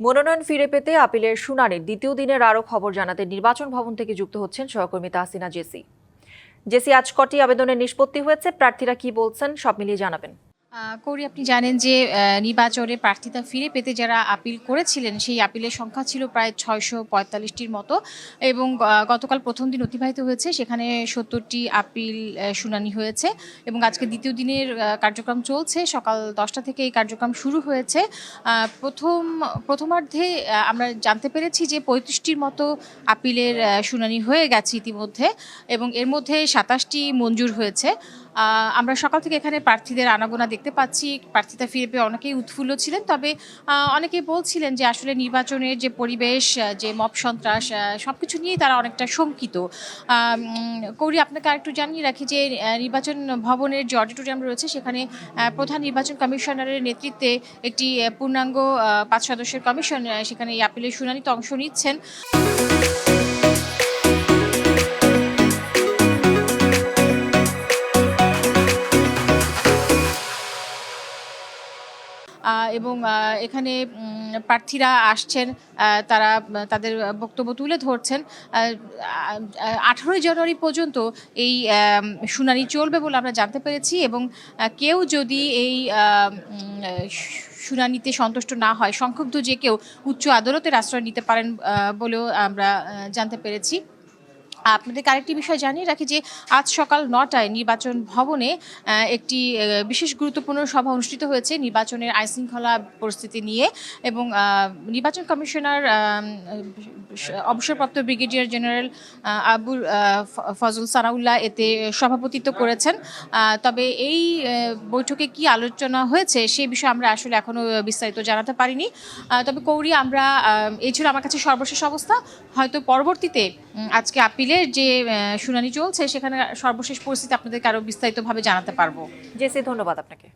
মনোনয়ন ফিরে পেতে আপিলের শুনানির দ্বিতীয় দিনের আরও খবর জানাতে নির্বাচন ভবন থেকে যুক্ত হচ্ছেন সহকর্মী তাহসিনা জেসি। আজ কটি আবেদনের নিষ্পত্তি হয়েছে, প্রার্থীরা কি বলছেন, সব মিলিয়ে জানাবেন। কৌরি, আপনি জানেন যে নির্বাচনে প্রার্থিতা ফিরে পেতে যারা আপিল করেছিলেন সেই আপিলের সংখ্যা ছিল প্রায় 645টির মতো এবং গতকাল প্রথম দিন অতিবাহিত হয়েছে, সেখানে 70টি আপিল শুনানি হয়েছে এবং আজকে দ্বিতীয় দিনের কার্যক্রম চলছে। সকাল 10টা থেকে এই কার্যক্রম শুরু হয়েছে। প্রথমার্ধে আমরা জানতে পেরেছি যে 35টির মতো আপিলের শুনানি হয়ে গেছে ইতিমধ্যে এবং এর মধ্যে 27টি মঞ্জুর হয়েছে। আমরা সকাল থেকে এখানে প্রার্থীদের আনাগোনা দেখতে পাচ্ছি। প্রার্থিতা ফিরে পেয়ে অনেকেই উৎফুল্ল ছিলেন, তবে অনেকেই বলছিলেন যে আসলে নির্বাচনের যে পরিবেশ, যে মব সন্ত্রাস, সবকিছু নিয়েই তারা অনেকটা শঙ্কিত। কৌরি, আপনাকে আরেকটু জানিয়ে রাখি যে নির্বাচন ভবনের যে অডিটোরিয়াম রয়েছে সেখানে প্রধান নির্বাচন কমিশনারের নেতৃত্বে একটি পূর্ণাঙ্গ 5 সদস্যের কমিশন সেখানে এই আপিলের শুনানিতে অংশ নিচ্ছেন। এবং এখানে প্রার্থীরা আসছেন, তারা তাদের বক্তব্য তুলে ধরছেন। 18 জানুয়ারি পর্যন্ত এই শুনানি চলবে বলে আমরা জানতে পেরেছি এবং কেউ যদি এই শুনানিতে সন্তুষ্ট না হয়, সংক্ষুব্ধ যে কেউ উচ্চ আদালতের আশ্রয় নিতে পারেন বলেও আমরা জানতে পেরেছি। আপনাদেরকে আরেকটি বিষয় জানিয়ে রাখি যে আজ সকাল 9টায় নির্বাচন ভবনে একটি বিশেষ গুরুত্বপূর্ণ সভা অনুষ্ঠিত হয়েছে নির্বাচনের আইনশৃঙ্খলা পরিস্থিতি নিয়ে এবং নির্বাচন কমিশনার অবসরপ্রাপ্ত ব্রিগেডিয়ার জেনারেল আবুল ফজল সানাউল্লাহ এতে সভাপতিত্ব করেছেন। তবে এই বৈঠকে কি আলোচনা হয়েছে সে বিষয়ে আমরা আসলে এখনও বিস্তারিত জানাতে পারিনি। তবে কৌরি, আমরা এই ছিল আমার কাছে সর্বশেষ অবস্থা। হয়তো পরবর্তীতে আজকে আপিলের যে শুনানি চলছে সেখানে সর্বশেষ পরিস্থিতি আপনাদেরকে আরো বিস্তারিতভাবে জানাতে পারবো। জেসি, ধন্যবাদ আপনাকে।